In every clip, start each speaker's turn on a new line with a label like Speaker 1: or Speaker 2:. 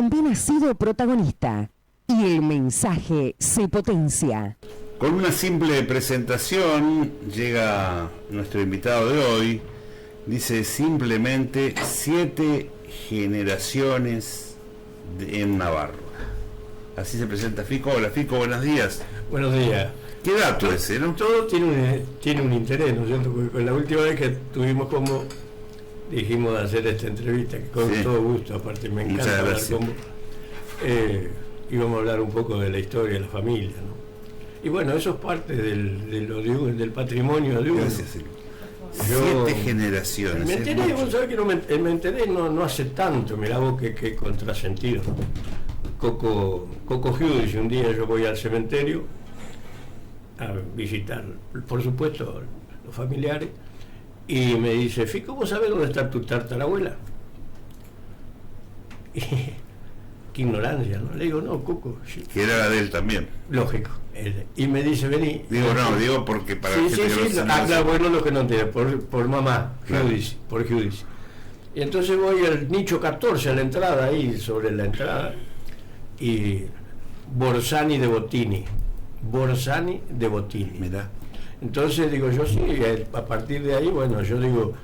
Speaker 1: también has sido protagonista y el mensaje se potencia.
Speaker 2: Con una simple presentación llega nuestro invitado de hoy. Dice simplemente 7 generaciones en Navarro. Así se presenta Fico. Hola Fico, buenos días.
Speaker 3: Buenos días.
Speaker 2: ¿Qué dato ese, no?
Speaker 3: Todo tiene un interés, ¿no es cierto? Porque con la última vez que tuvimos como dijimos hacer esta entrevista, que con todo gusto, aparte me encanta hablar con vos, íbamos a hablar un poco de la historia de la familia, ¿no? Y bueno, eso es parte del patrimonio de uno.
Speaker 2: Gracias, sí. 7 generaciones.
Speaker 3: Me enteré, vos sabés que me enteré no hace tanto, mirá vos qué contrasentido. Coco Hughes, un día yo voy al cementerio a visitar, por supuesto, los familiares, y me dice, Fico, ¿vos sabés dónde está tu tartarabuela? Y, qué ignorancia, ¿no? Le digo, no, Coco.
Speaker 2: Que era la de él también.
Speaker 3: Lógico. Y me dice, vení.
Speaker 2: Digo porque para
Speaker 3: sí, claro, bueno, lo que no entiende, por mamá, claro. Hughes, por Hughes. Y entonces voy al nicho 14, a la entrada, ahí sobre la entrada, y Borsani de Bottini.
Speaker 2: Mirá.
Speaker 3: Entonces digo, yo sí, a partir de ahí, bueno, yo digo,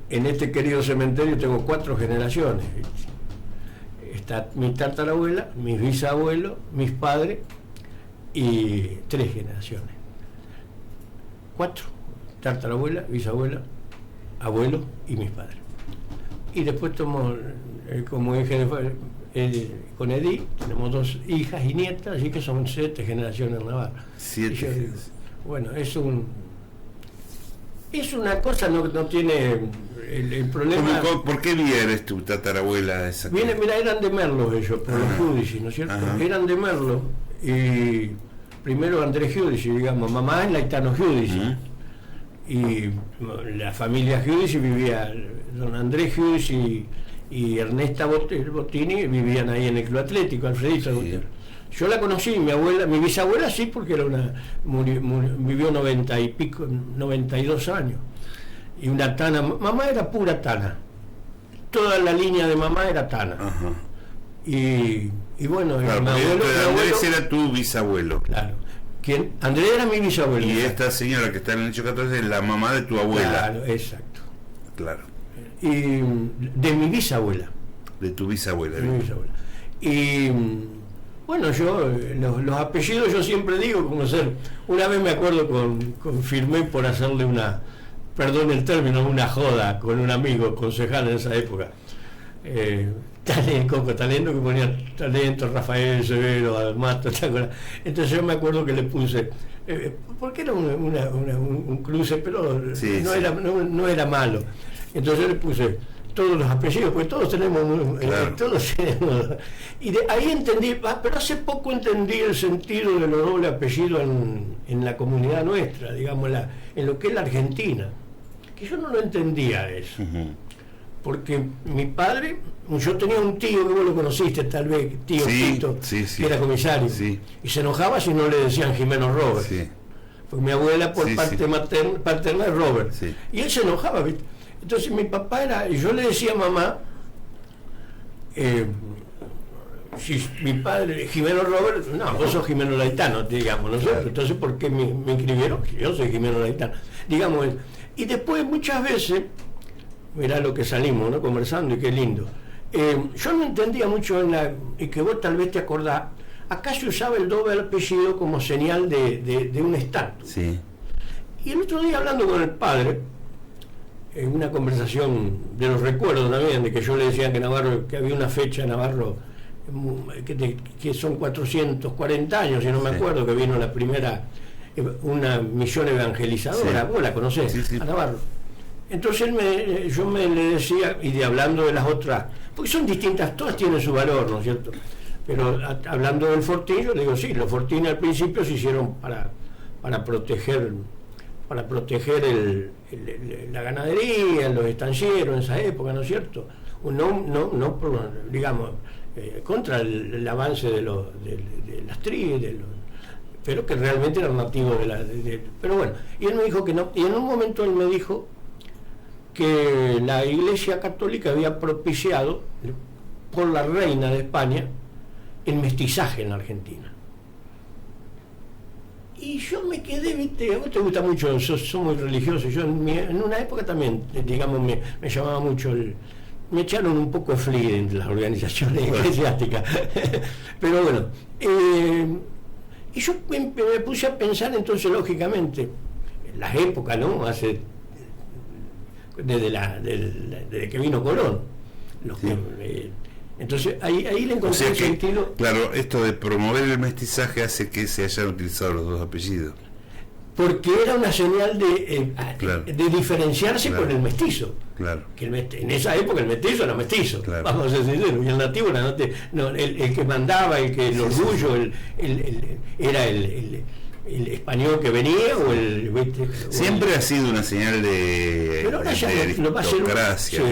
Speaker 3: en este querido cementerio tengo 4 generaciones. Está mi tatarabuela, mis bisabuelos, mis padres y 3 generaciones. 4, tatarabuela, bisabuela, abuelo y mis padres. Y después tomo, como dije, con Edith, tenemos 2 hijas y nietas, así que son 7 generaciones en Navarra.
Speaker 2: 7.
Speaker 3: Bueno, es una cosa, no tiene el problema.
Speaker 2: ¿Por qué eres tu tatarabuela esa?
Speaker 3: Mira, eran de Merlo ellos, por los Giudici, ¿no es cierto? Ajá. Eran de Merlo, y primero Andrés Giudici, digamos, mamá es Laitano Giudici, y la familia Giudici vivía, don Andrés Giudici y Ernesta Bottini vivían ahí en el Club Atlético, Alfredito. Sí. Yo la conocí, mi bisabuela sí, porque era vivió 92 años. Y una tana, mamá era pura tana. Toda la línea de mamá era tana.
Speaker 2: Ajá.
Speaker 3: Y bueno,
Speaker 2: claro,
Speaker 3: mi abuelo,
Speaker 2: Andrés era tu bisabuelo.
Speaker 3: Claro. ¿Quién? Andrés era mi bisabuelo.
Speaker 2: Y esta señora que está en el hecho 14 es la mamá de tu abuela.
Speaker 3: Claro, exacto.
Speaker 2: Claro.
Speaker 3: Y de mi bisabuela.
Speaker 2: De tu bisabuela.
Speaker 3: De mi bisabuela. Y bueno, yo, los apellidos yo siempre digo como ser, una vez me acuerdo firmé por hacerle perdón el término, una joda con un amigo concejal en esa época. Talento, que ponía Talento, Rafael Severo, Almato, entonces yo me acuerdo que le puse, porque era un cruce, pero sí, no era malo. Entonces le puse todos los apellidos, porque todos tenemos,
Speaker 2: claro.
Speaker 3: Y de ahí entendí, pero hace poco entendí el sentido de los dobles apellidos en la comunidad nuestra, digamos, en lo que es la Argentina, que yo no lo entendía eso. Porque mi padre, yo tenía un tío que vos lo conociste tal vez, tío Tito, que era comisario, y se enojaba si no le decían Jimeno Robert, porque mi abuela por parte paterna es Robert, y él se enojaba, ¿viste? Entonces mi papá yo le decía a mamá, si mi padre, Jimeno Robert, no, vos sos Jimeno Laitano, digamos, nosotros, claro. Entonces ¿por qué me inscribieron? Yo soy Jimeno Laitano, digamos, y después muchas veces, mirá lo que salimos, ¿no? Conversando, y qué lindo, yo no entendía mucho y que vos tal vez te acordás, acá se usaba el doble apellido como señal de un estatus.
Speaker 2: Sí. Y
Speaker 3: el otro día hablando con el padre, en una conversación de los recuerdos también, de que yo le decía que había una fecha en Navarro que son 440 años, si no me acuerdo, que vino la primera, una misión evangelizadora, vos la conocés, a Navarro. Entonces yo le decía, y hablando de las otras, porque son distintas, todas tienen su valor, ¿no es cierto? Pero hablando del Fortín, yo le digo, sí, los Fortín al principio se hicieron para proteger la ganadería, los estancieros en esa época, ¿no es cierto? No digamos, contra el avance de las tribus, pero que realmente eran nativos pero bueno, y él me dijo que no, y en un momento él me dijo que la Iglesia Católica había propiciado por la reina de España el mestizaje en la Argentina. Y yo me quedé, viste, a vos te gusta mucho, sos muy religioso, yo en una época también, digamos, me llamaba mucho me echaron un poco de fli en las organizaciones eclesiásticas, pero bueno, y yo me puse a pensar entonces, lógicamente, en las épocas, ¿no? Desde que vino Colón, entonces ahí le encontré el sentido.
Speaker 2: Claro, esto de promover el mestizaje hace que se hayan utilizado los dos apellidos.
Speaker 3: Porque era una señal de diferenciarse con el mestizo.
Speaker 2: Claro.
Speaker 3: Que en esa época el mestizo era mestizo,
Speaker 2: claro.
Speaker 3: Vamos a ser sinceros, y el nativo era el que mandaba, el orgullo, era el español que venía o el...
Speaker 2: Siempre ha sido una señal de aristocracia.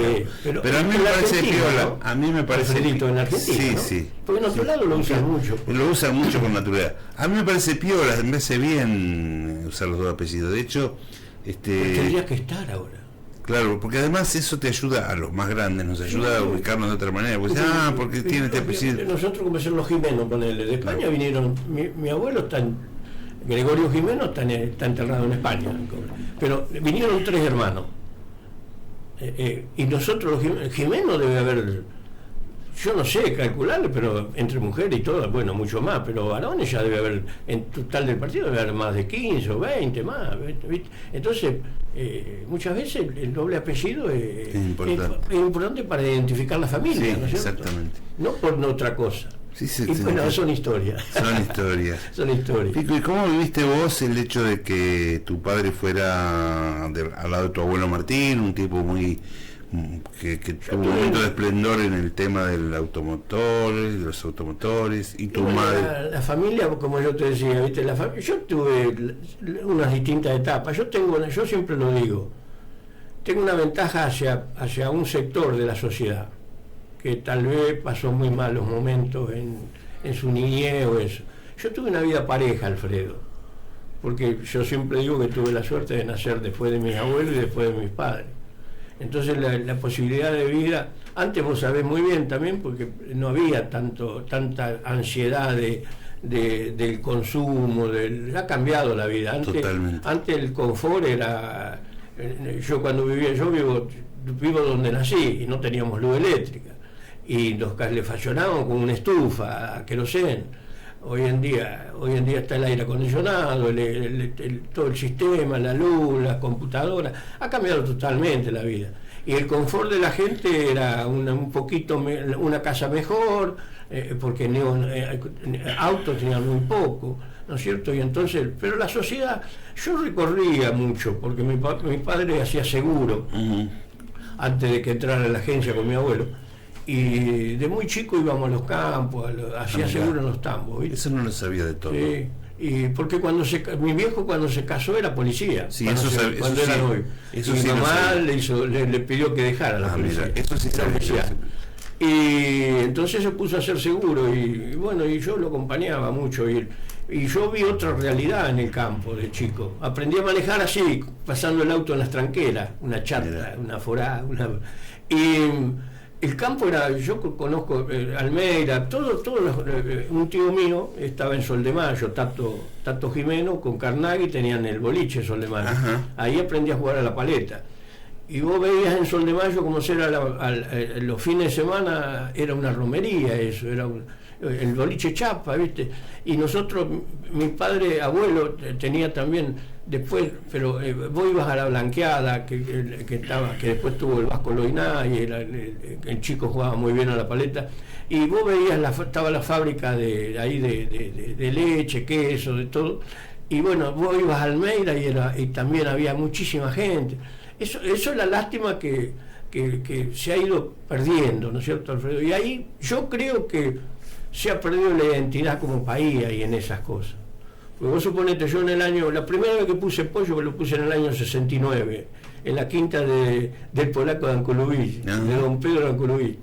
Speaker 2: Pero a mí me parece piola, ¿no? A mí me parece...
Speaker 3: Alfredito en Argentina,
Speaker 2: sí,
Speaker 3: ¿no?
Speaker 2: sí.
Speaker 3: Porque en otro lado lo usan mucho.
Speaker 2: Lo usan mucho con naturalidad. A mí me parece piola, me hace bien usar los dos apellidos. De hecho,
Speaker 3: tendrías que estar ahora.
Speaker 2: Claro, porque además eso te ayuda a los más grandes, nos ayuda a ubicarnos de otra manera. Pues, porque tiene este apellido. Nosotros,
Speaker 3: como ser los Jiménez, ponele, de España vinieron, mi abuelo está Gregorio Jiménez está enterrado en España, pero vinieron 3 hermanos, y nosotros los Jiménez debe haber, yo no sé calcularlo, pero entre mujeres y todas, bueno, mucho más, pero varones ya debe haber, en total del partido debe haber más de 15 o 20 más, ¿viste? Entonces muchas veces el doble apellido es importante para identificar la familia,
Speaker 2: sí,
Speaker 3: ¿no es cierto?
Speaker 2: Exactamente.
Speaker 3: No por otra cosa.
Speaker 2: Sí,
Speaker 3: y bueno, son historias.
Speaker 2: Son historias. Pico, ¿y cómo viviste vos el hecho de que tu padre fuera al lado de tu abuelo Martín, un tipo muy que tuvo un momento de esplendor en el tema del automotor, de los automotores, y tu madre?
Speaker 3: La familia, como yo te decía, ¿viste? Yo tuve unas distintas etapas. Yo siempre lo digo, tengo una ventaja hacia un sector de la sociedad que tal vez pasó muy malos momentos en su niñez o eso. Yo tuve una vida pareja, Alfredo, porque yo siempre digo que tuve la suerte de nacer después de mis abuelos y después de mis padres. Entonces la posibilidad de vida, antes vos sabés muy bien también, porque no había tanta ansiedad del consumo, ha cambiado la vida. Antes el confort era, yo cuando vivía, yo vivo donde nací y no teníamos luz eléctrica, y nos calefaccionaban con una estufa a querosén. Hoy en día está el aire acondicionado, todo el sistema, la luz, las computadoras, ha cambiado totalmente la vida. Y el confort de la gente era una casa mejor, porque autos tenían muy poco, ¿no es cierto? Y entonces, pero la sociedad, yo recorría mucho, porque mi padre hacía seguro, antes de que entrara a la agencia con mi abuelo. Y de muy chico íbamos a los campos, hacía seguro en los tambos, ¿viste?
Speaker 2: Eso no lo sabía de todo.
Speaker 3: Y porque mi viejo cuando se casó era policía,
Speaker 2: sí,
Speaker 3: cuando era novio. Y mi mamá le pidió que dejara la policía.
Speaker 2: Mira, eso sí sabía.
Speaker 3: Y entonces se puso a hacer seguro, y bueno, y yo lo acompañaba mucho, y yo vi otra realidad en el campo de chico. Aprendí a manejar así, pasando el auto en las tranqueras, una chata, una forá, el campo era, yo conozco Almeida, un tío mío estaba en Sol de Mayo, Tato Jimeno con Carnaghi tenían el boliche Sol de Mayo. Ahí aprendí a jugar a la paleta. Y vos veías en Sol de Mayo como los fines de semana era una romería eso, era el boliche Chapa, ¿viste? Y nosotros, mi padre, abuelo, tenía también, después, pero vos ibas a la Blanqueada, que después tuvo el Vasco Loiná, y el chico jugaba muy bien a la paleta, y vos veías, estaba la fábrica de leche, queso, de todo, y bueno, vos ibas a Almeida y también había muchísima gente. Eso es la lástima que se ha ido perdiendo, ¿no es cierto, Alfredo? Y ahí yo creo que se ha perdido la identidad como país ahí en esas cosas. Porque vos suponete, yo la primera vez que puse pollo, lo puse en el año 69, en la quinta del polaco de Ancolubí, de don Pedro de Ancolubí.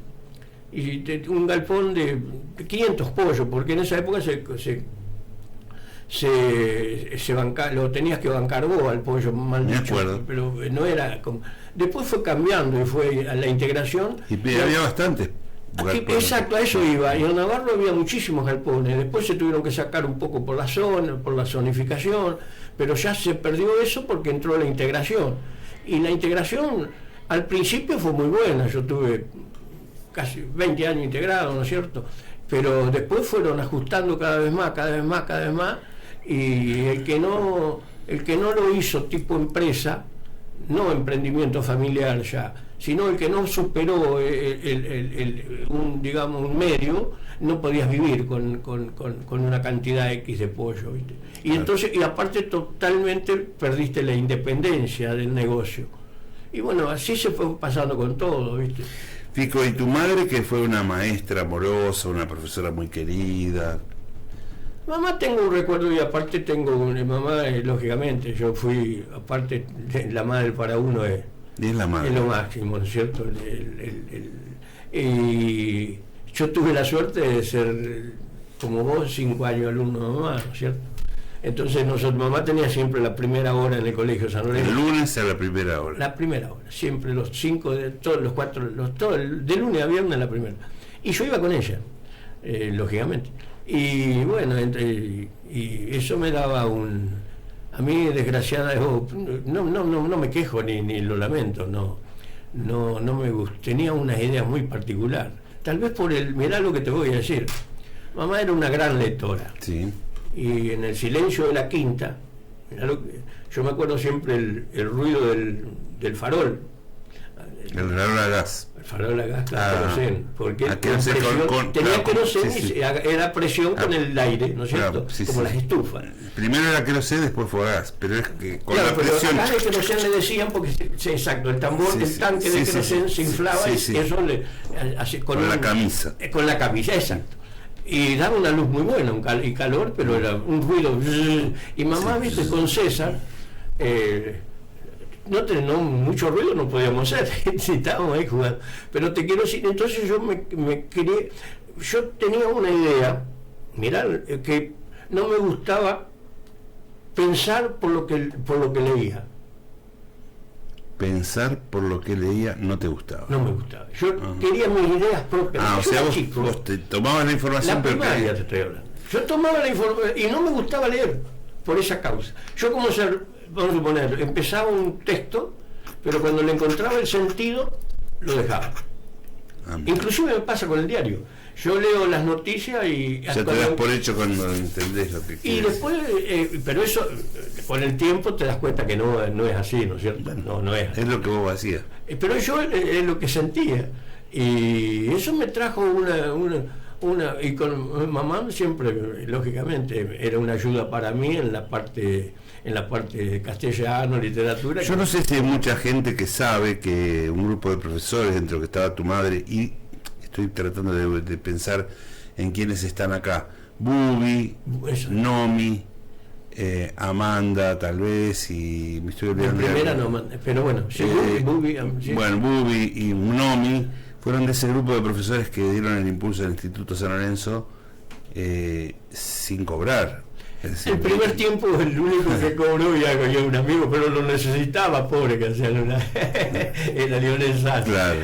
Speaker 3: Y un galpón de 500 pollos, porque en esa época lo tenías que bancar vos al pollo, mal dicho, pero no era como... Después fue cambiando y fue a la integración.
Speaker 2: Y había bastante.
Speaker 3: Exacto, a eso iba. Y en Navarro había muchísimos galpones. Después se tuvieron que sacar un poco por la zona, por la zonificación, pero ya se perdió eso porque entró la integración. Y la integración al principio fue muy buena. Yo tuve casi 20 años integrado, ¿no es cierto? Pero después fueron ajustando cada vez más, y el que no lo hizo tipo empresa, no emprendimiento familiar ya, sino el que no superó un medio, no podías vivir con una cantidad X de pollo, ¿viste? Y entonces, y aparte totalmente perdiste la independencia del negocio. Y bueno, así se fue pasando con todo, ¿viste?
Speaker 2: Fico, ¿y tu madre, que fue una maestra amorosa, una profesora muy querida?
Speaker 3: Mamá, tengo un recuerdo, y aparte tengo una mamá, lógicamente, yo fui, aparte, la madre para uno es
Speaker 2: la madre.
Speaker 3: Es lo máximo, ¿no es cierto? Y yo tuve la suerte de ser, como vos, 5 años alumno de mamá, ¿no es cierto? Entonces mamá tenía siempre la primera hora en el colegio San Lorenzo.
Speaker 2: El lunes a la primera hora.
Speaker 3: La primera hora, siempre los 5, todos los 4, de lunes a viernes la primera. Y yo iba con ella, lógicamente. Y bueno, y eso me daba a mí, desgraciada, no me quejo ni lo lamento, no me gusta, tenía unas ideas muy particulares. Tal vez mirá lo que te voy a decir. Mamá era una gran lectora.
Speaker 2: Sí.
Speaker 3: Y en el silencio de la quinta, yo me acuerdo siempre el ruido del farol.
Speaker 2: El farol a gas.
Speaker 3: El farol a gas, querosén, porque
Speaker 2: tenía
Speaker 3: querosén,
Speaker 2: sí.
Speaker 3: era presión con el aire, ¿no es cierto?
Speaker 2: Sí,
Speaker 3: como
Speaker 2: sí.
Speaker 3: Las estufas.
Speaker 2: Primero era querosén, después fue gas, pero es que con la presión.
Speaker 3: Pero a gas de querosén le decían, porque exacto, el tambor, el tanque de querosén se inflaba, y eso con
Speaker 2: la camisa.
Speaker 3: Con la camisa, exacto. Y daba una luz muy buena, y calor, pero era un ruido. Y mamá, viste, con César, no mucho ruido no podíamos hacer, estábamos ahí jugando. Pero te quiero decir, entonces yo yo tenía una idea, mirá, que no me gustaba pensar por lo que leía.
Speaker 2: Pensar por lo que leía no te gustaba.
Speaker 3: No me gustaba. Yo quería mis ideas propias.
Speaker 2: O sea, vos te tomabas la información,
Speaker 3: te estoy hablando. Yo tomaba la información y no me gustaba leer por esa causa. Yo, vamos a suponer, empezaba un texto, pero cuando le encontraba el sentido, lo dejaba. Inclusive me pasa con el diario. Yo leo las noticias y...
Speaker 2: Ya te das por hecho cuando entendés lo que quieres.
Speaker 3: Y después, pero eso, con el tiempo te das cuenta que no es así, ¿no es cierto? No es así.
Speaker 2: Es lo que vos hacías.
Speaker 3: Pero yo es lo que sentía. Y eso me trajo una... Y con mamá siempre, lógicamente, era una ayuda para mí en la parte de castellano, literatura.
Speaker 2: Yo no sé si hay mucha gente que sabe que un grupo de profesores, dentro que estaba tu madre, y estoy tratando de pensar en quienes están acá: Bubi, Nomi, Amanda, tal vez, y me estoy olvidando.
Speaker 3: La primera no, pero bueno, sí, Bubi, sí.
Speaker 2: Bueno, Bubi y Nomi fueron de ese grupo de profesores que dieron el impulso al Instituto San Lorenzo sin cobrar.
Speaker 3: El primer tiempo, el único que cobró, y había un amigo, pero lo necesitaba, pobre, que hacía era Lionel Sanz.
Speaker 2: Claro.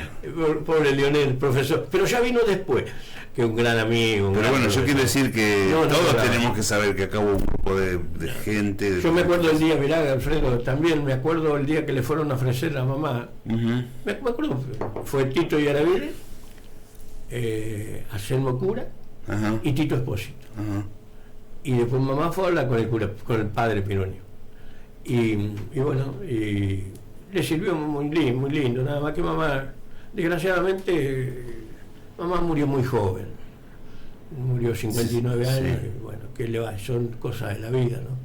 Speaker 3: Pobre Lionel, profesor. Pero ya vino después, que un gran amigo.
Speaker 2: Pero bueno, yo quiero decir que todos
Speaker 3: claro.
Speaker 2: Tenemos que saber que acá hubo un grupo de gente.
Speaker 3: Yo me acuerdo el día, mirá, Alfredo, también me acuerdo el día que le fueron a ofrecer a mamá. Me acuerdo, fue Tito Yaravide, Anselmo Cura y Tito Espósito. Y después mamá fue a hablar con el padre Pironio. Y bueno, y le sirvió muy lindo, nada más que mamá, desgraciadamente, mamá murió muy joven. Murió 59 años, y bueno, que le va, son cosas de la vida, ¿no?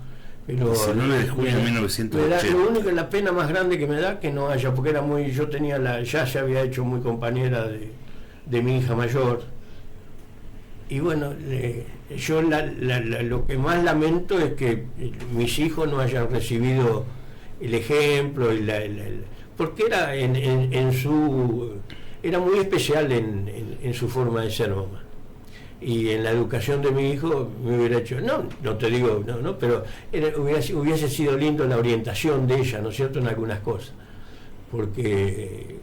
Speaker 3: Pero
Speaker 2: 19 de julio de 1980.
Speaker 3: Lo único, la pena más grande que me da que no haya, porque yo tenía ya se había hecho muy compañera de mi hija mayor. Y bueno, yo lo que más lamento es que mis hijos no hayan recibido el ejemplo, porque era era muy especial en su forma de ser mamá. Y en la educación de mi hijo me hubiera hecho, no te digo, pero hubiese sido lindo la orientación de ella, ¿no es cierto?, en algunas cosas. Porque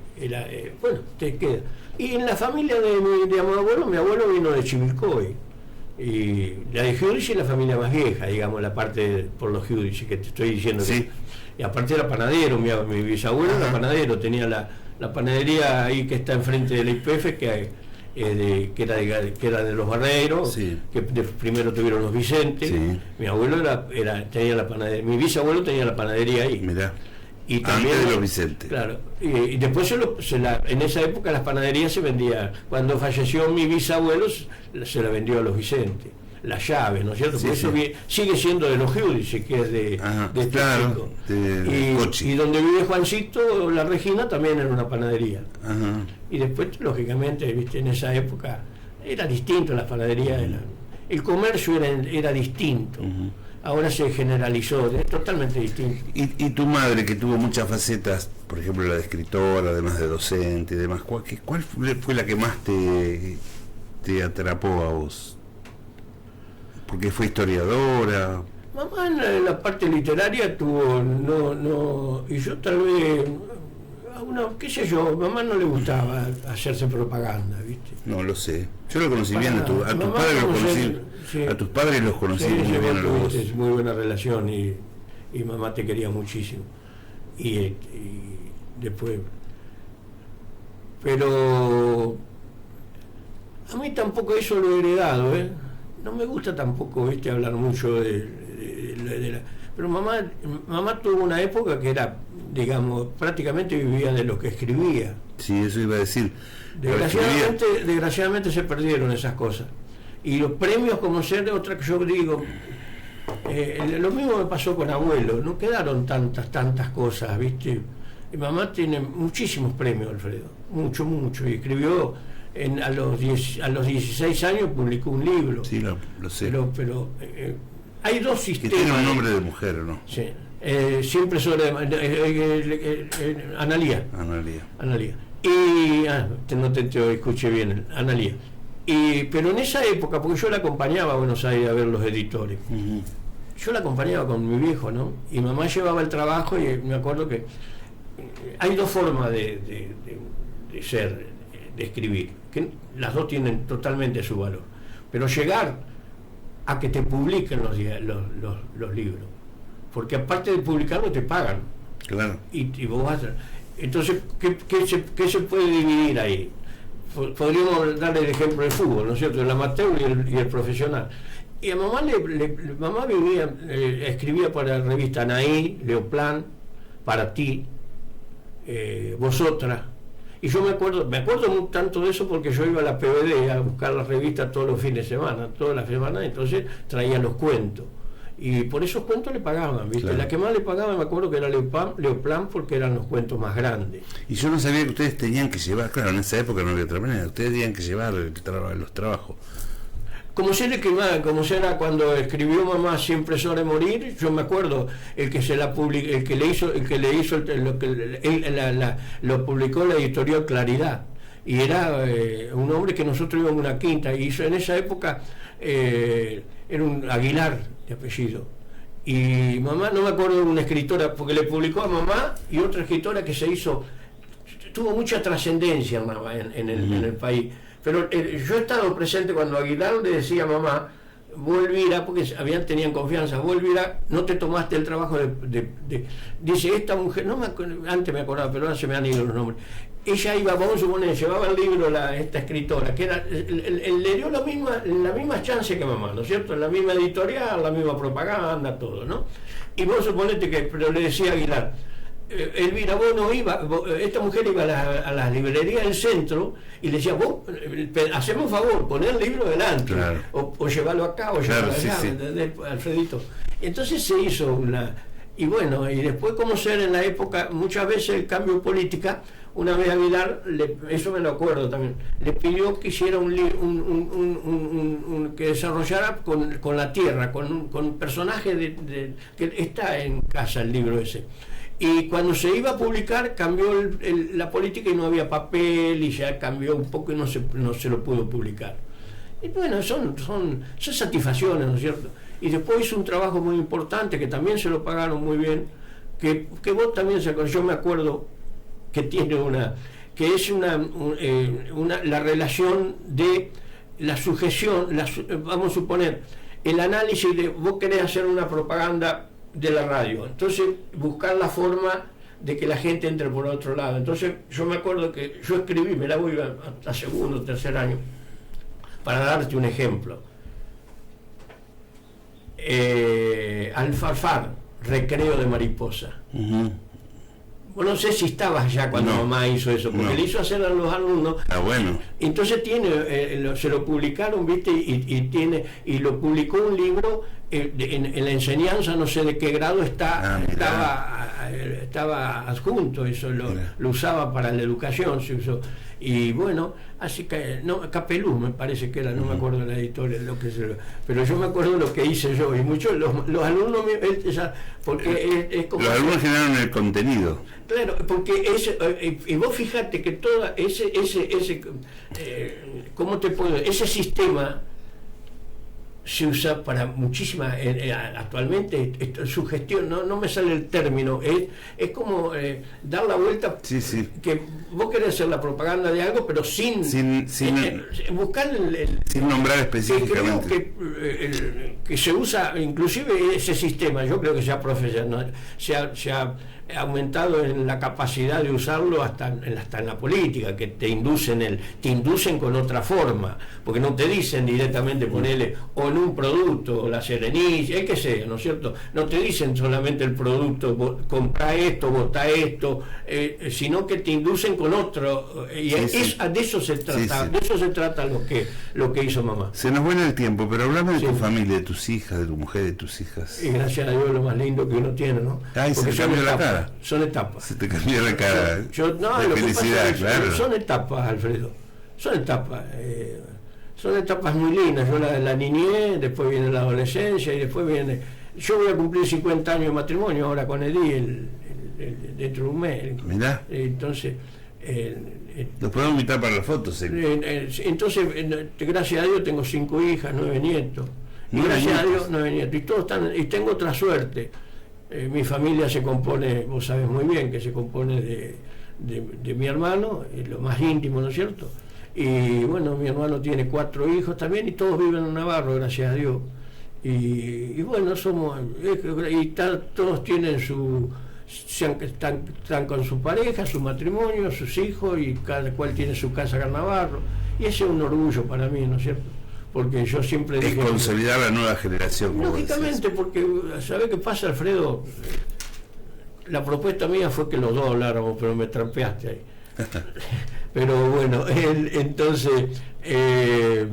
Speaker 3: bueno, te queda. Y en la familia de mi abuelo vino de Chivilcoy. Y la de Giudici es la familia más vieja, digamos, la parte por los Giudici que te estoy diciendo.
Speaker 2: Sí.
Speaker 3: Y aparte era panadero, mi bisabuelo era panadero, tenía la panadería ahí que está enfrente del IPF, que era de los Barreiros,
Speaker 2: Sí.
Speaker 3: que primero tuvieron los Vicentes.
Speaker 2: Sí.
Speaker 3: Mi abuelo tenía la panadería, mi bisabuelo tenía la panadería ahí.
Speaker 2: Mirá.
Speaker 3: Y también,
Speaker 2: antes de los Vicentes.
Speaker 3: Claro, y después en esa época las panaderías se vendían. Cuando falleció mi bisabuelo se la vendió a los Vicentes, las llaves, ¿no es cierto?
Speaker 2: Sí,
Speaker 3: Por eso
Speaker 2: sí.
Speaker 3: sigue siendo de los Giudici, que es de este
Speaker 2: claro,
Speaker 3: chico.
Speaker 2: de Cochi.
Speaker 3: Y donde vive Juancito, la Regina, también era una panadería.
Speaker 2: Ajá.
Speaker 3: Y después, lógicamente, viste, en esa época era distinto, las panaderías, el comercio era distinto. Ahora se generalizó, es totalmente distinto.
Speaker 2: Y tu madre, que tuvo muchas facetas, por ejemplo la de escritora, además de docente y demás, ¿cuál fue la que más te atrapó a vos? Porque fue historiadora.
Speaker 3: Mamá en la parte literaria tuvo, y yo tal vez, qué sé yo, mamá no le gustaba hacerse propaganda, ¿viste?
Speaker 2: No lo sé. Yo lo conocí bien, a tus
Speaker 3: Mamá
Speaker 2: padres los
Speaker 3: conocí,
Speaker 2: conocí.
Speaker 3: sí.
Speaker 2: A tus padres los conocí
Speaker 3: Sí,
Speaker 2: muy bien a los dos.
Speaker 3: es muy buena relación y mamá te quería muchísimo. Y después. Pero a mí tampoco eso lo he heredado, ¿eh? No me gusta tampoco, ¿viste? Hablar mucho de la. Pero mamá tuvo una época que era, digamos, prácticamente vivía de lo que escribía.
Speaker 2: Sí, eso iba a decir.
Speaker 3: Desgraciadamente se perdieron esas cosas. Y los premios, como ser de otra que yo digo, lo mismo me pasó con abuelo, no quedaron tantas cosas, ¿viste? Y mamá tiene muchísimos premios, Alfredo, mucho, y escribió a los 16 años, publicó un libro.
Speaker 2: Sí, lo sé.
Speaker 3: Pero hay dos
Speaker 2: Que
Speaker 3: sistemas.
Speaker 2: tiene un nombre de mujer, ¿no?
Speaker 3: Sí. Siempre sobre Analía. Y no te escuché bien, Analía. Pero en esa época, porque yo la acompañaba a Buenos Aires a ver los editores, yo la acompañaba con mi viejo, ¿no? Y mamá llevaba el trabajo y me acuerdo que hay dos formas de escribir, que las dos tienen totalmente su valor, pero llegar a que te publiquen los libros, porque aparte de publicarlo te pagan.
Speaker 2: Claro.
Speaker 3: Y vos vas entonces, ¿qué se puede dividir ahí? Podríamos darle el ejemplo del fútbol, ¿no es cierto? El amateur y el profesional. Y a mamá mamá escribía para la revista Anaí, Leoplan, Para Ti, Vosotras. Y yo me acuerdo tanto de eso porque yo iba a la PBD a buscar las revistas todos los fines de semana, todas las semanas, entonces traía los cuentos. Y por esos cuentos le pagaban, ¿viste?
Speaker 2: Claro.
Speaker 3: La que más le pagaba, me acuerdo que era Leoplan, porque eran los cuentos más grandes.
Speaker 2: Y yo no sabía que ustedes tenían que llevar, claro, en esa época no había otra manera, ustedes tenían que llevar los trabajos.
Speaker 3: Como será cuando escribió Mamá Siempre Sobre Morir, yo me acuerdo, el que lo publicó la editorial Claridad, y era un hombre que nosotros íbamos a una quinta, y hizo en esa época, era un Aguilar de apellido, y mamá, no me acuerdo de una escritora, porque le publicó a mamá y otra escritora que tuvo mucha trascendencia en el país. Pero yo he estado presente cuando Aguilar le decía a mamá, vos Elvira, porque tenían confianza, vos Elvira, no te tomaste el trabajo dice, esta mujer, antes me acordaba, pero ahora se me han ido los nombres. Ella iba, vamos a suponer, llevaba el libro esta escritora, que era, le dio la misma chance que mamá, ¿no es cierto? La misma editorial, la misma propaganda, todo, ¿no? Y vos suponete pero le decía a Aguilar, Elvira, vos no ibas, esta mujer iba a las librerías del centro y le decía, vos, hacemos un favor, poner el libro delante, claro. o llevarlo acá, o llevarlo allá, sí. ¿Entendés, Alfredito? Entonces se hizo y bueno, y después como ser en la época, muchas veces el cambio de política, una vez Aguilar, eso me lo acuerdo también, le pidió que hiciera que desarrollara con la tierra, con personajes que está en casa el libro ese. Y cuando se iba a publicar cambió la política y no había papel y ya cambió un poco y no se lo pudo publicar. Y bueno, son satisfacciones, ¿no es cierto? Y después hizo un trabajo muy importante que también se lo pagaron muy bien, que vos también yo me acuerdo que tiene que es la relación de la sujeción, vamos a suponer, el análisis de vos querés hacer una propaganda de la radio, entonces buscar la forma de que la gente entre por otro lado. Entonces yo me acuerdo que yo escribí, me la voy hasta segundo, tercer año, para darte un ejemplo. Alfafar, recreo de mariposa. Bueno, no sé si estabas ya cuando mamá hizo eso, porque le hizo hacer a los alumnos.
Speaker 2: Bueno.
Speaker 3: Entonces se lo publicaron, ¿viste? Y lo publicó un libro en la enseñanza, no sé de qué grado estaba adjunto, eso lo usaba para la educación, se usó. Y bueno, así que Capelú me parece que era, no me acuerdo de la editorial, pero yo me acuerdo lo que hice yo, y muchos los alumnos, porque es como...
Speaker 2: Los alumnos generaron el contenido.
Speaker 3: Claro, porque y vos fijate que toda ¿cómo te puedo decir? Ese sistema se usa para muchísimas, actualmente su gestión, no me sale el término, es como dar la vuelta, que vos querés hacer la propaganda de algo, pero sin buscar
Speaker 2: sin nombrar específicamente.
Speaker 3: Creo que se usa, inclusive ese sistema, yo creo que se ha profesional, se ha aumentado en la capacidad de usarlo hasta en la política, que te inducen con otra forma, porque no te dicen directamente ponerle o en un producto, o la Serenicia, que sea, ¿no es cierto? No te dicen solamente el producto, compra esto, vota esto, sino que te inducen con otro, y de eso se trata, de eso se trata lo que hizo mamá.
Speaker 2: Se nos vuelve el tiempo, pero hablame de tu familia, de tus hijas, de tu mujer, de tus hijas.
Speaker 3: Y gracias a Dios lo más lindo que uno tiene, ¿no?
Speaker 2: Ay, se te cambió la cara.
Speaker 3: Son etapas.
Speaker 2: Se te cambió la cara.
Speaker 3: De
Speaker 2: felicidad, claro.
Speaker 3: Son etapas, Alfredo. Son etapas muy lindas. Yo la niñez, después viene la adolescencia y después viene... Yo voy a cumplir 50 años de matrimonio ahora con Edith dentro de un mes.
Speaker 2: Mirá.
Speaker 3: Entonces...
Speaker 2: Los podemos invitar para las fotos.
Speaker 3: Entonces, gracias a Dios tengo 5 hijas, 9 nietos. Y gracias a Dios 9 nietos. Y todos están, y tengo otra suerte. Mi familia se compone, vos sabés muy bien que se compone de mi hermano, lo más íntimo, ¿no es cierto? Y bueno, mi hermano tiene 4 hijos también y todos viven en Navarro, gracias a Dios. Y bueno, todos tienen están con su pareja, su matrimonio, sus hijos, y cada cual tiene su casa acá en Navarro. Y ese es un orgullo para mí, ¿no es cierto? Porque yo siempre
Speaker 2: es consolidar la nueva generación.
Speaker 3: Lógicamente, porque ¿sabe qué pasa, Alfredo? La propuesta mía fue que los dos habláramos, pero me trampeaste ahí. Pero bueno, entonces, qué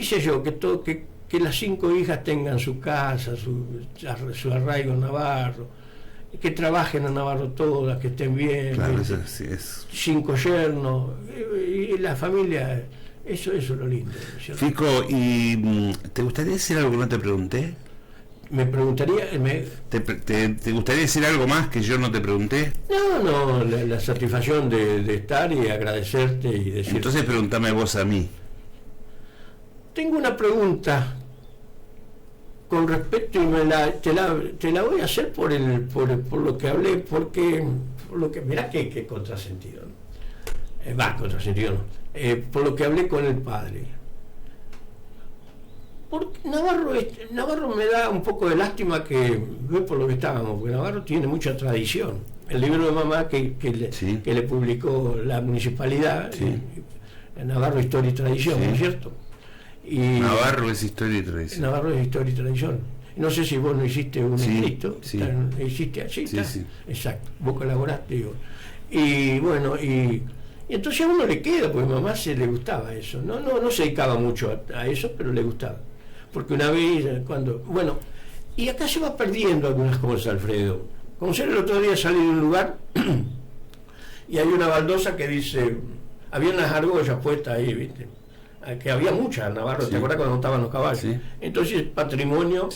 Speaker 3: sé yo, que las 5 hijas tengan su casa, su arraigo en Navarro, que trabajen en Navarro todas, que estén bien.
Speaker 2: Claro, eso es.
Speaker 3: 5 yernos, y la familia... Eso es lo lindo, ¿cierto?
Speaker 2: Fico, ¿y te gustaría decir algo que no te pregunté?
Speaker 3: Me preguntaría...
Speaker 2: ¿Te gustaría decir algo más que yo no te pregunté?
Speaker 3: No, la satisfacción de estar y agradecerte y decir...
Speaker 2: Entonces pregúntame vos a mí.
Speaker 3: Tengo una pregunta con respecto, y te la voy a hacer por lo que hablé, porque... mirá qué contrasentido, ¿no? Contrasentido no. Por lo que hablé con el padre. Porque Navarro me da un poco de lástima que ve por lo que estábamos, porque Navarro tiene mucha tradición. El libro de mamá que le publicó la municipalidad, Navarro Historia y Tradición, ¿no es cierto?
Speaker 2: Navarro es Historia y Tradición.
Speaker 3: Navarro es Historia y Tradición. No sé si vos no hiciste un escrito. ¿Hiciste así?
Speaker 2: Sí.
Speaker 3: Exacto, vos colaboraste. Y bueno, y entonces a uno le queda, porque a mamá le gustaba eso. No se dedicaba mucho a eso, pero le gustaba. Porque una vez, bueno, y acá se va perdiendo algunas cosas, Alfredo. Como si el otro día salí de un lugar y hay una baldosa que dice, había unas argollas puestas ahí, ¿viste? Que había muchas en Navarro, ¿te acuerdas cuando estaban los caballos? Sí. Entonces, patrimonio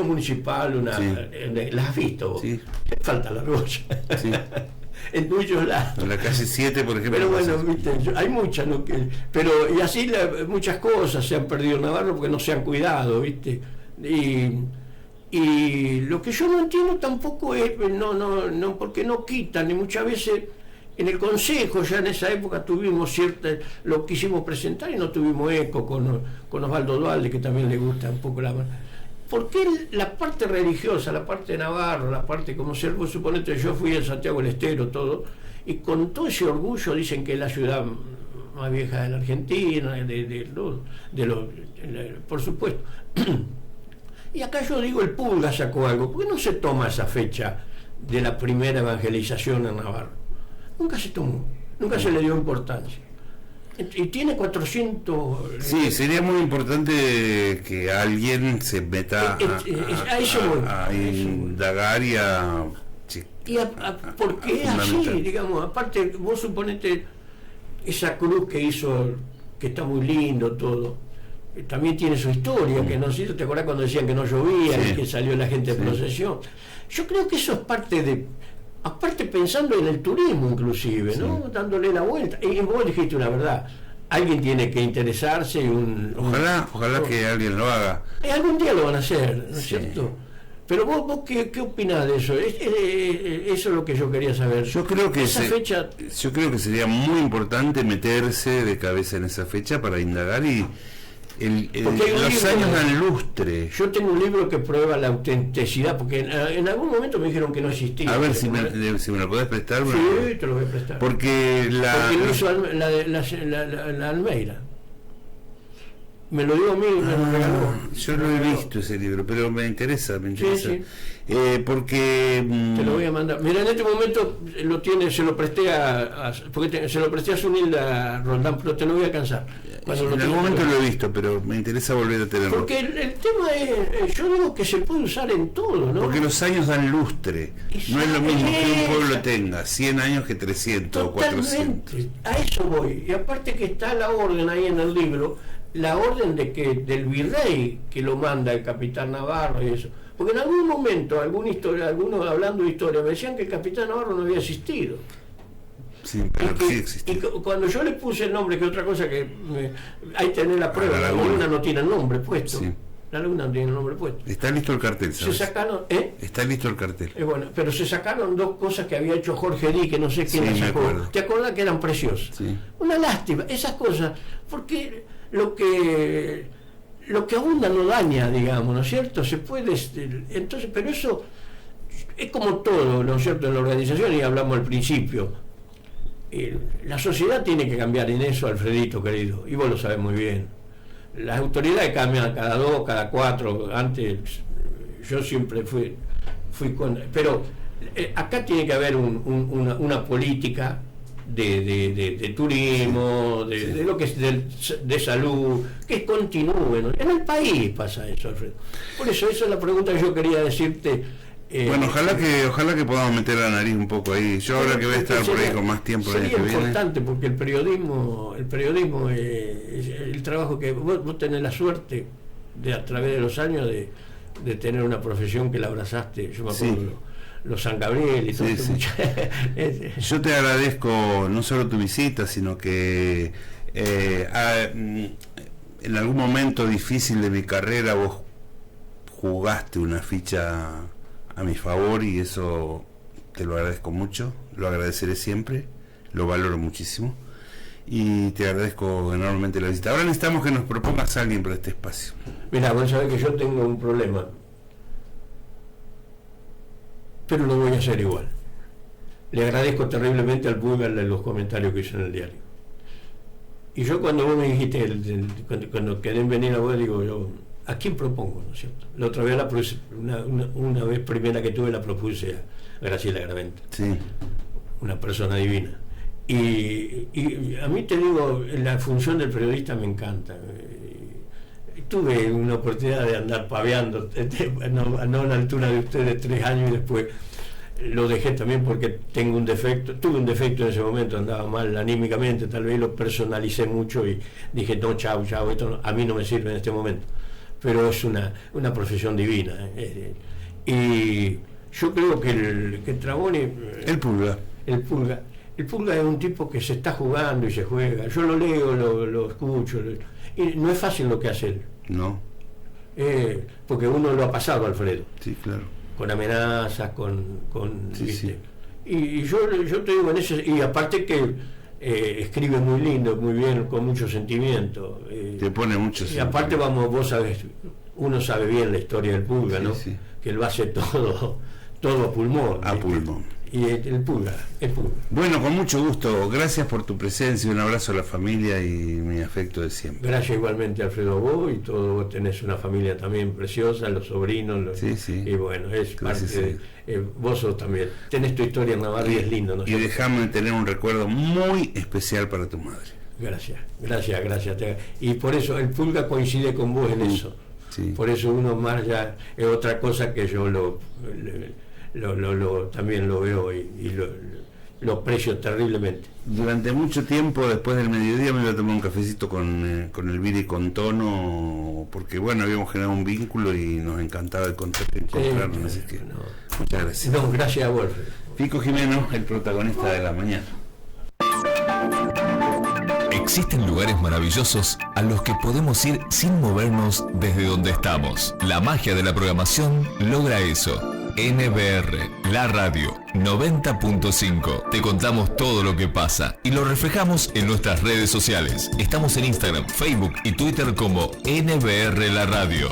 Speaker 3: municipal, ¿las has visto vos? Sí. Falta la argolla. Sí. En muchos lados.
Speaker 2: En la calle 7, por ejemplo.
Speaker 3: Pero bueno, ¿viste? Hay muchas, ¿no? Y así muchas cosas se han perdido en Navarro porque no se han cuidado, ¿viste? Y lo que yo no entiendo tampoco es, no, porque no quitan, y muchas veces En el Consejo ya en esa época tuvimos lo quisimos presentar y no tuvimos eco con Osvaldo Dualde, que también le gusta un poco porque la parte religiosa, la parte de Navarro, la parte como ser, vos suponete, yo fui en Santiago del Estero, todo, y con todo ese orgullo dicen que es la ciudad más vieja de la Argentina, por supuesto. Y acá yo digo, el Pulga sacó algo. ¿Por qué no se toma esa fecha de la primera evangelización en Navarro? Nunca se tomó, nunca se le dio importancia. Y tiene 400...
Speaker 2: Sí, sería muy importante que alguien se meta a indagar y a...
Speaker 3: porque es así, digamos, aparte vos suponete esa cruz que hizo, que está muy lindo todo, también tiene su historia, que no sé, ¿te acordás cuando decían que no llovía y que salió la gente de procesión? Yo creo que eso es parte aparte pensando en el turismo inclusive, ¿no? Dándole la vuelta. Y vos dijiste una verdad, alguien tiene que interesarse y
Speaker 2: ojalá que alguien lo haga.
Speaker 3: Algún día lo van a hacer, ¿no es cierto? Pero vos ¿qué opinás de eso? Eso es lo que yo quería saber.
Speaker 2: Yo creo que sería muy importante meterse de cabeza en esa fecha para indagar y los años dan lustre.
Speaker 3: Yo tengo un libro que prueba la autenticidad, porque en algún momento me dijeron que no existía.
Speaker 2: A ver si me lo podés prestar.
Speaker 3: Sí, te lo voy a prestar.
Speaker 2: Porque
Speaker 3: lo hizo la Almeida. Me lo dio a mí, me lo regaló.
Speaker 2: Yo no he visto ese libro, pero me interesa.
Speaker 3: Sí.
Speaker 2: Porque
Speaker 3: te lo voy a mandar. Mira, en este momento lo tiene, se lo presté se lo presté a Sunilda Roldán, pero te lo voy a cansar.
Speaker 2: En algún momento lo he visto, pero me interesa volver a tenerlo.
Speaker 3: Porque el tema es, yo digo que se puede usar en todo, ¿no?
Speaker 2: Porque los años dan lustre. No es lo mismo que un pueblo tenga 100 años que 300 o 400.
Speaker 3: A eso voy. Y aparte que está la orden ahí en el libro, la orden del virrey que lo manda el capitán Navarro y eso. Porque en algún momento, algunos hablando de historia, me decían que el capitán Navarro no había existido.
Speaker 2: Sí, pero sí existió.
Speaker 3: Y cuando yo le puse el nombre, que otra cosa que hay que tener la prueba, la laguna no tiene el nombre puesto. Sí. La laguna no tiene el nombre puesto.
Speaker 2: Está listo el cartel, ¿sabes?
Speaker 3: Se sacaron,
Speaker 2: Está listo el cartel.
Speaker 3: Bueno, pero se sacaron dos cosas que había hecho Jorge Di, que no sé quién las sacó. ¿Te acordás que eran preciosas?
Speaker 2: Sí.
Speaker 3: Una lástima, esas cosas, porque lo que abunda no daña, digamos, ¿no es cierto? Se puede, entonces, pero eso es como todo, ¿no es cierto? En la organización, y hablamos al principio, la sociedad tiene que cambiar en eso, Alfredito querido, y vos lo sabés muy bien. Las autoridades cambian cada 2, cada 4, antes yo siempre fui con... Pero acá tiene que haber una política de turismo, de lo que es de salud, que continúe, ¿no? En el país pasa eso, Alfredo. Por eso esa es la pregunta que yo quería decirte.
Speaker 2: Bueno, ojalá que podamos meter la nariz un poco ahí. Yo ahora que voy a estar por ahí con más tiempo el año que viene. Es
Speaker 3: importante porque el periodismo es el trabajo que vos tenés la suerte de a través de los años de tener una profesión que la abrazaste. Yo me acuerdo los San Gabriel y todo eso.
Speaker 2: Yo te agradezco no solo tu visita, sino que en algún momento difícil de mi carrera vos jugaste una ficha a mi favor y eso te lo agradezco mucho, lo agradeceré siempre, lo valoro muchísimo y te agradezco enormemente la visita. Ahora necesitamos que nos propongas a alguien para este espacio.
Speaker 3: Mira, vos sabés que yo tengo un problema, pero lo voy a hacer igual. Le agradezco terriblemente al Pulga los comentarios que hizo en el diario. Y yo cuando vos me dijiste, cuando quedé en venir a vos, digo yo, ¿a quién propongo, no es cierto? La otra vez una vez primera que tuve la propuse a Graciela Garaventa,
Speaker 2: sí,
Speaker 3: una persona divina. Y a mí te digo, la función del periodista me encanta. Tuve una oportunidad de andar paveando, no a la altura de ustedes, 3 años, y después lo dejé también porque tuve un defecto en ese momento, andaba mal anímicamente, tal vez lo personalicé mucho y dije, no, chao, esto a mí no me sirve en este momento. Pero es una profesión divina. Y yo creo que el Traboni... El Pulga es un tipo que se está jugando y se juega. Yo lo leo, lo escucho, y no es fácil lo que hace él.
Speaker 2: No.
Speaker 3: Porque uno lo ha pasado, Alfredo.
Speaker 2: Sí, claro.
Speaker 3: Con amenazas, con
Speaker 2: sí,
Speaker 3: ¿viste?
Speaker 2: Sí.
Speaker 3: Y yo te digo, en ese, y aparte que escribe muy lindo, muy bien, con mucho sentimiento.
Speaker 2: Te pone mucho
Speaker 3: sentimiento. Y aparte, vos sabés, uno sabe bien la historia del Pulga, ¿no?
Speaker 2: Sí.
Speaker 3: Que él va a hacer todo a pulmón.
Speaker 2: A pulmón.
Speaker 3: Y el Pulga.
Speaker 2: Bueno, con mucho gusto. Gracias por tu presencia. Un abrazo a la familia y mi afecto de siempre.
Speaker 3: Gracias igualmente, Alfredo, vos y todo. Vos tenés una familia también preciosa, los sobrinos.
Speaker 2: Sí.
Speaker 3: Y bueno, es parte vos sos también. Tenés tu historia en Navarra y es lindo, ¿no?
Speaker 2: Y déjame tener un recuerdo muy especial para tu madre.
Speaker 3: Gracias. Y por eso el Pulga coincide con vos en eso.
Speaker 2: Sí.
Speaker 3: Por eso uno más ya es otra cosa que yo también lo veo y lo aprecio terriblemente.
Speaker 2: Durante mucho tiempo, después del mediodía, me iba a tomar un cafecito con Elvira y con Tono, porque bueno, habíamos generado un vínculo y nos encantaba encontrarnos. Así que, muchas gracias.
Speaker 3: No, gracias a vos.
Speaker 2: Pico Jimeno, el protagonista de la mañana.
Speaker 4: Existen lugares maravillosos a los que podemos ir sin movernos desde donde estamos. La magia de la programación logra eso. NBR, la radio 90.5. Te contamos todo lo que pasa y lo reflejamos en nuestras redes sociales. Estamos en Instagram, Facebook y Twitter como NBR La Radio.